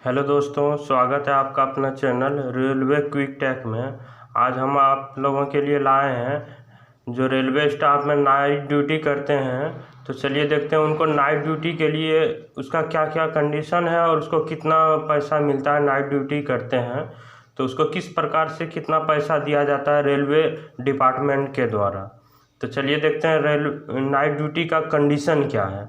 Hello दोस्तों, स्वागत है आपका अपना चैनल रेलवे क्विक टेक में। आज हम आप लोगों के लिए लाए हैं जो रेलवे स्टाफ में नाइट ड्यूटी करते हैं। तो चलिए देखते हैं उनको नाइट ड्यूटी के लिए उसका क्या क्या कंडीशन है और उसको कितना पैसा मिलता है। नाइट ड्यूटी करते हैं तो उसको किस प्रकार से कितना पैसा दिया जाता है रेलवे डिपार्टमेंट के द्वारा। तो चलिए देखते हैं नाइट ड्यूटी का कंडीशन क्या है।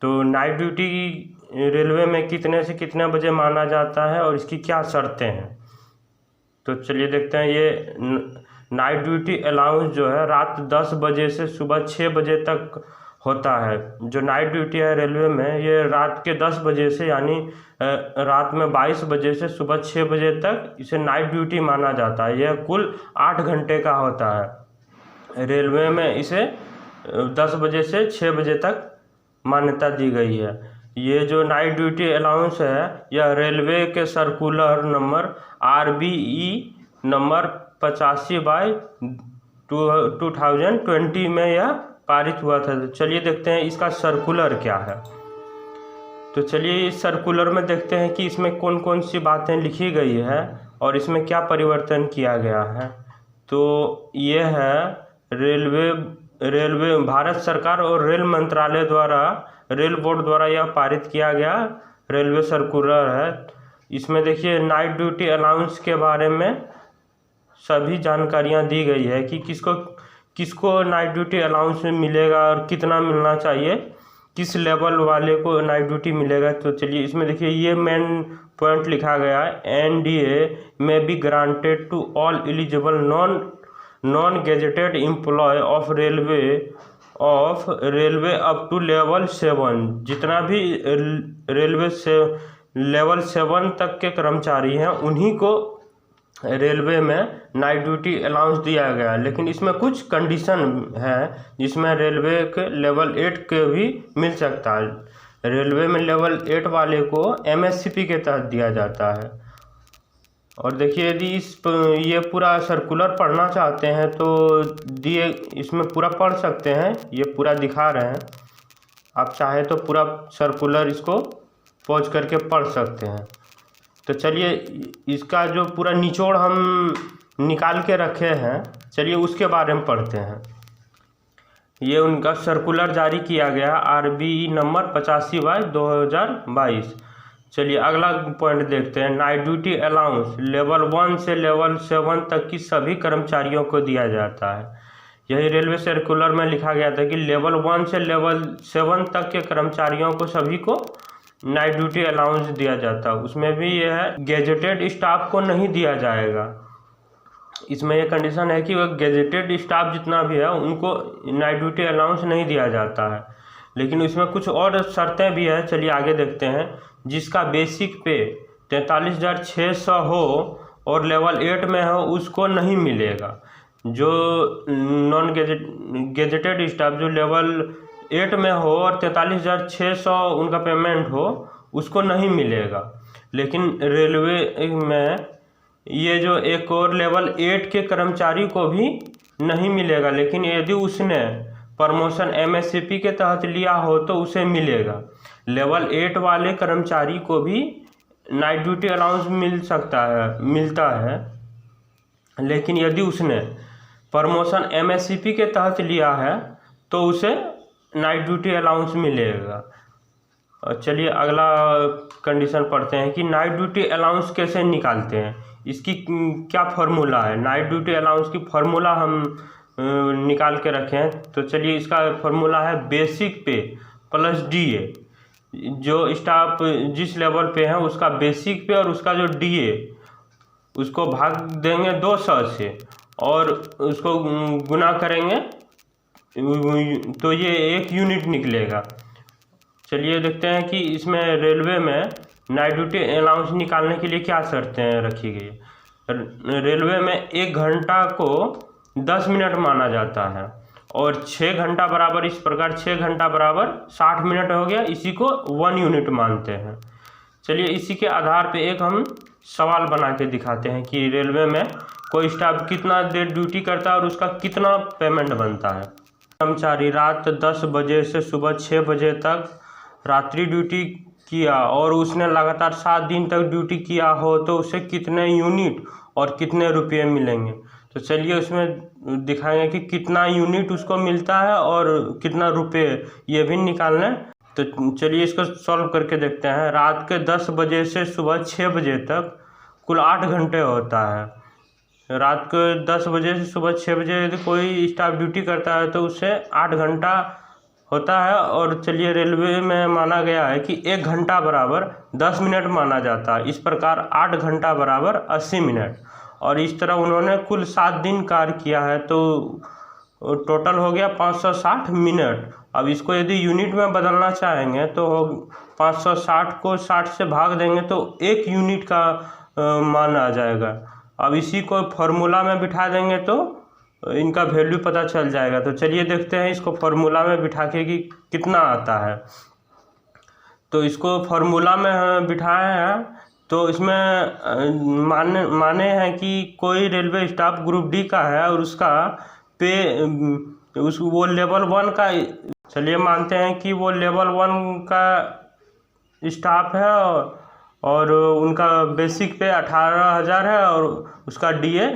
तो नाइट ड्यूटी रेलवे में कितने से कितने बजे माना जाता है और इसकी क्या शर्तें हैं। तो चलिए देखते हैं। ये नाइट ड्यूटी अलाउंस जो है रात 10 बजे से सुबह 6 बजे तक होता है। जो नाइट ड्यूटी है रेलवे में ये रात के 10 बजे से यानी रात में 22 बजे से सुबह 6 बजे तक इसे नाइट ड्यूटी माना जाता है। यह कुल 8 घंटे का होता है। रेलवे में इसे 10 बजे से 6 बजे तक मान्यता दी गई है। ये जो नाइट ड्यूटी अलाउंस है यह रेलवे के सर्कुलर नंबर RBE नंबर 85/2020 में यह पारित हुआ था। तो चलिए देखते हैं इसका सर्कुलर क्या है। तो चलिए इस सर्कुलर में देखते हैं कि इसमें कौन कौन सी बातें लिखी गई है और इसमें क्या परिवर्तन किया गया है। तो ये है रेलवे भारत सरकार और रेल मंत्रालय द्वारा रेल बोर्ड द्वारा यह पारित किया गया रेलवे सर्कुलर है। इसमें देखिए नाइट ड्यूटी अलाउंस के बारे में सभी जानकारियां दी गई है कि किसको नाइट ड्यूटी अलाउंस मिलेगा और कितना मिलना चाहिए, किस लेवल वाले को नाइट ड्यूटी मिलेगा। तो चलिए इसमें देखिए ये मेन पॉइंट लिखा गया है। NDA में be granted to all eligible non gazetted employ of railway up to level 7। जितना भी रेलवे से लेवल 7 तक के कर्मचारी हैं उन्हीं को रेलवे में नाइट ड्यूटी अलाउंस दिया गया। लेकिन इसमें कुछ कंडीशन है जिसमें रेलवे के लेवल 8 के भी मिल सकता है। रेलवे में लेवल 8 वाले को MSCP के तहत दिया जाता है। और देखिए यदि ये पूरा सर्कुलर पढ़ना चाहते हैं तो दिए इसमें पूरा पढ़ सकते हैं। ये पूरा दिखा रहे हैं, आप चाहे तो पूरा सर्कुलर इसको पॉज करके पढ़ सकते हैं। तो चलिए इसका जो पूरा निचोड़ हम निकाल के रखे हैं चलिए उसके बारे में पढ़ते हैं। ये उनका सर्कुलर जारी किया गया RBE नंबर 85/2022। चलिए अगला पॉइंट देखते हैं। नाइट ड्यूटी अलाउंस लेवल 1 से लेवल 7 तक की सभी कर्मचारियों को दिया जाता है। यही रेलवे सर्कुलर में लिखा गया था कि लेवल 1 से लेवल 7 तक के कर्मचारियों को सभी को नाइट ड्यूटी अलाउंस दिया जाता है। उसमें भी यह है गेजेटेड स्टाफ को नहीं दिया जाएगा। इसमें यह कंडीशन है कि वह गेजेटेड स्टाफ जितना भी है उनको नाइट ड्यूटी अलाउंस नहीं दिया जाता है। लेकिन इसमें कुछ और शर्तें भी है। चलिए आगे देखते हैं। जिसका बेसिक पे 43,600 हो और लेवल 8 में हो उसको नहीं मिलेगा। जो नॉन गेजेटेड स्टाफ जो लेवल 8 में हो और 43,600 उनका पेमेंट हो उसको नहीं मिलेगा। लेकिन रेलवे में ये जो एक और लेवल 8 के कर्मचारी को भी नहीं मिलेगा। लेकिन यदि उसने प्रमोशन MSCP के तहत लिया हो तो उसे मिलेगा। लेवल 8 वाले कर्मचारी को भी नाइट ड्यूटी अलाउंस मिलता है। लेकिन यदि उसने प्रमोशन MSCP के तहत लिया है तो उसे नाइट ड्यूटी अलाउंस मिलेगा। और चलिए अगला कंडीशन पढ़ते हैं कि नाइट ड्यूटी अलाउंस कैसे निकालते हैं, इसकी क्या फार्मूला है। नाइट ड्यूटी अलाउंस की फार्मूला हम निकाल के रखे हैं। तो चलिए इसका फार्मूला है बेसिक पे प्लस DA। जो स्टाफ जिस लेवल पे है उसका बेसिक पे और उसका जो DA उसको भाग देंगे 200 से और उसको गुना करेंगे तो ये 1 यूनिट निकलेगा। चलिए देखते हैं कि इसमें रेलवे में नाइट ड्यूटी अलाउंस निकालने के लिए क्या शर्तें रखी गई। रेलवे में 1 घंटा को 10 मिनट माना जाता है और 6 घंटा बराबर इस प्रकार 6 घंटा बराबर 60 मिनट हो गया, इसी को 1 यूनिट मानते हैं। चलिए इसी के आधार पे एक हम सवाल बना के दिखाते हैं कि रेलवे में कोई स्टाफ कितना देर ड्यूटी करता है और उसका कितना पेमेंट बनता है। कर्मचारी रात 10 बजे से सुबह 6 बजे तक रात्रि ड्यूटी किया और उसने लगातार 7 दिन तक ड्यूटी किया हो तो उसे कितने यूनिट और कितने रुपये मिलेंगे। तो चलिए उसमें दिखाएंगे कि कितना यूनिट उसको मिलता है और कितना रुपये ये भी निकालना है। तो चलिए इसको सॉल्व करके देखते हैं। रात के 10 बजे से सुबह 6 बजे तक कुल 8 घंटे होता है। रात के 10 बजे से सुबह 6 बजे यदि कोई स्टाफ ड्यूटी करता है तो उससे 8 घंटा होता है। और चलिए रेलवे में माना गया है कि 1 घंटा बराबर 10 मिनट माना जाता है। इस प्रकार 8 घंटा बराबर 80 मिनट और इस तरह उन्होंने कुल 7 दिन कार्य किया है तो टोटल हो गया 560 मिनट। अब इसको यदि यूनिट में बदलना चाहेंगे तो 560 को 60 से भाग देंगे तो 1 यूनिट का मान आ जाएगा। अब इसी को फॉर्मूला में बिठा देंगे तो इनका वैल्यू पता चल जाएगा। तो चलिए देखते हैं इसको फॉर्मूला में बिठा के कि कितना आता है। तो इसको फॉर्मूला में बिठाए हैं तो इसमें माने हैं कि कोई रेलवे स्टाफ ग्रुप डी का है और उसका पे वो लेवल 1 का, चलिए मानते हैं कि वो लेवल 1 का स्टाफ है और उनका बेसिक पे 18,000 है और उसका डीए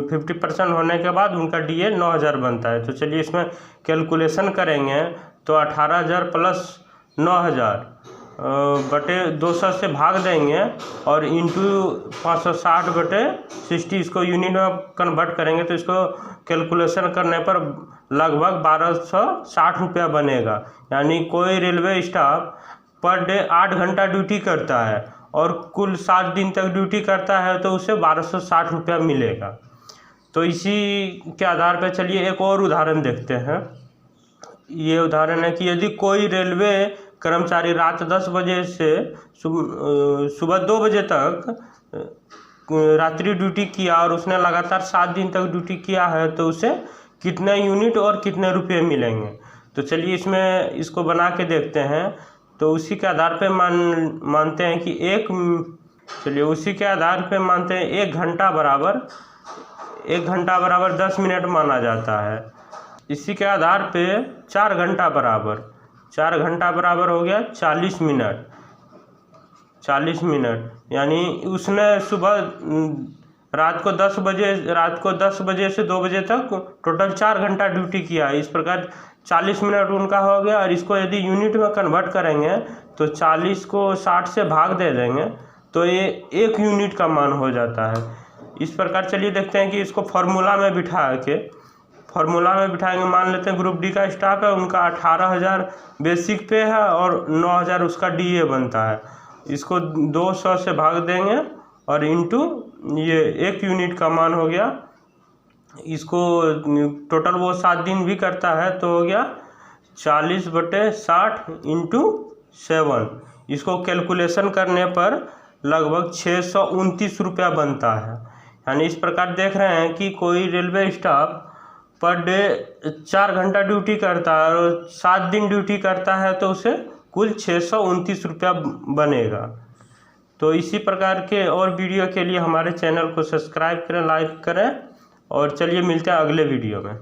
50% होने के बाद उनका डीए 9,000 बनता है। तो चलिए इसमें कैलकुलेशन करेंगे तो 18,000 प्लस 9,000 बटे 200 से भाग देंगे और इंटू 560 बटे 60 इसको यूनिट में कन्वर्ट करेंगे तो इसको कैलकुलेशन करने पर लगभग 1260 रुपया बनेगा। यानी कोई रेलवे स्टाफ पर डे 8 घंटा ड्यूटी करता है और कुल 7 दिन तक ड्यूटी करता है तो उसे 1260 रुपया मिलेगा। तो इसी के आधार पर चलिए एक और उदाहरण देखते हैं। ये उदाहरण है कि यदि कोई रेलवे कर्मचारी रात 10 बजे से सुबह 2 बजे तक रात्रि ड्यूटी किया और उसने लगातार 7 दिन तक ड्यूटी किया है तो उसे कितने यूनिट और कितने रुपये मिलेंगे। तो चलिए इसमें इसको बना के देखते हैं। तो उसी के आधार पे मानते हैं कि उसी के आधार पे मानते हैं 1 घंटा बराबर 10 मिनट माना जाता है। इसी के आधार पे 4 घंटा बराबर हो गया 40 मिनट। यानी उसने सुबह रात को 10 बजे से 2 बजे तक टोटल 4 घंटा ड्यूटी किया है। इस प्रकार 40 मिनट उनका हो गया और इसको यदि यूनिट में कन्वर्ट करेंगे तो 40 को 60 से भाग दे देंगे तो ये 1 यूनिट का मान हो जाता है। इस प्रकार चलिए देखते हैं कि इसको फार्मूला में बिठाएंगे। मान लेते हैं ग्रुप डी का स्टाफ है, उनका 18,000 बेसिक पे है और 9,000 उसका डीए बनता है। इसको 200 से भाग देंगे और इंटू ये 1 यूनिट का मान हो गया। इसको टोटल वो 7 दिन भी करता है तो हो गया 40 बटे 60 इंटू 7। इसको कैलकुलेशन करने पर लगभग 629 रुपया बनता है। यानी इस प्रकार देख रहे हैं कि कोई रेलवे स्टाफ पर डे 4 घंटा ड्यूटी करता है और 7 दिन ड्यूटी करता है तो उसे कुल 629 रुपया बनेगा। तो इसी प्रकार के और वीडियो के लिए हमारे चैनल को सब्सक्राइब करें, लाइक करें और चलिए मिलते हैं अगले वीडियो में।